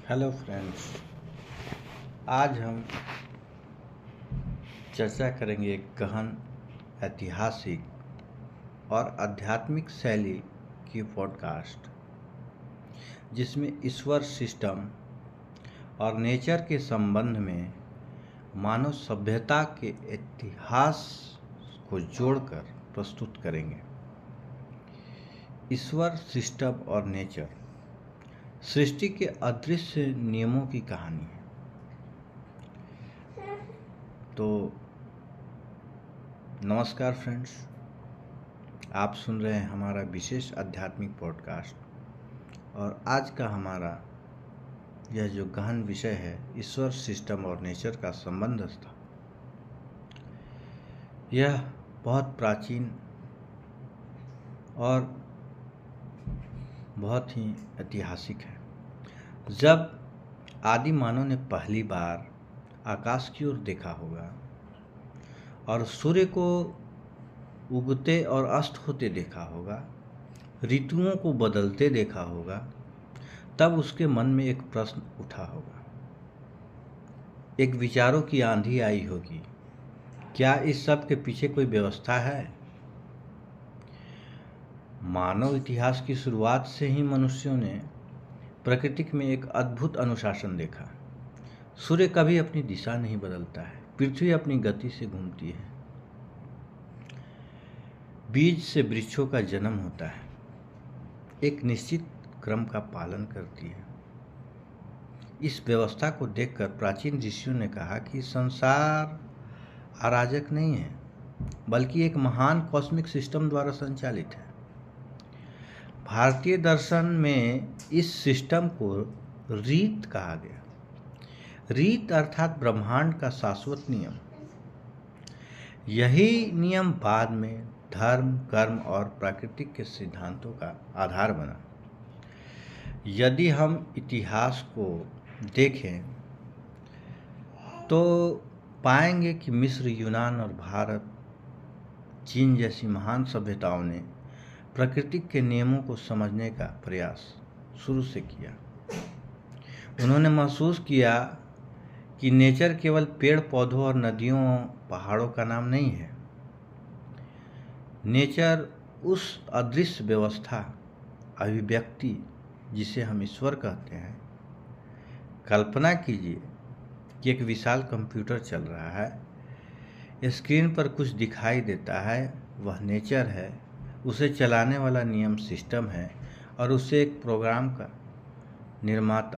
Hello friends, आज हम चर्चा करेंगे एक गहन ऐतिहासिक और आध्यात्मिक शैली की पॉडकास्ट, जिसमें ईश्वर, सिस्टम और नेचर के संबंध में मानव सभ्यता के इतिहास को जोड़कर प्रस्तुत करेंगे। ईश्वर, सिस्टम और नेचर सृष्टि के अदृश्य नियमों की कहानी है। तो नमस्कार फ्रेंड्स, आप सुन रहे हैं हमारा विशेष आध्यात्मिक पॉडकास्ट और आज का हमारा यह जो गहन विषय है, ईश्वर, सिस्टम और नेचर का संबंध था, यह बहुत प्राचीन और बहुत ही ऐतिहासिक है। जब आदि मानव ने पहली बार आकाश की ओर देखा होगा और सूर्य को उगते और अस्त होते देखा होगा, ऋतुओं को बदलते देखा होगा, तब उसके मन में एक प्रश्न उठा होगा, एक विचारों की आंधी आई होगी, क्या इस सब के पीछे कोई व्यवस्था है? मानव इतिहास की शुरुआत से ही मनुष्यों ने प्रकृति में एक अद्भुत अनुशासन देखा। सूर्य कभी अपनी दिशा नहीं बदलता है, पृथ्वी अपनी गति से घूमती है, बीज से वृक्षों का जन्म होता है, एक निश्चित क्रम का पालन करती है। इस व्यवस्था को देखकर प्राचीन ऋषियों ने कहा कि संसार अराजक नहीं है, बल्कि एक महान कॉस्मिक सिस्टम द्वारा संचालित है। भारतीय दर्शन में इस सिस्टम को रीत कहा गया। रीत अर्थात ब्रह्मांड का शाश्वत नियम। यही नियम बाद में धर्म, कर्म और प्राकृतिक के सिद्धांतों का आधार बना। यदि हम इतिहास को देखें तो पाएंगे कि मिस्र, यूनान और भारत, चीन जैसी महान सभ्यताओं ने प्रकृति के नियमों को समझने का प्रयास शुरू से किया। उन्होंने महसूस किया कि नेचर केवल पेड़ पौधों और नदियों, पहाड़ों का नाम नहीं है। नेचर उस अदृश्य व्यवस्था, अभिव्यक्ति जिसे हम ईश्वर कहते हैं। कल्पना कीजिए कि एक विशाल कंप्यूटर चल रहा है, स्क्रीन पर कुछ दिखाई देता है, वह नेचर है, उसे चलाने वाला नियम सिस्टम है और उसे एक प्रोग्राम का निर्माता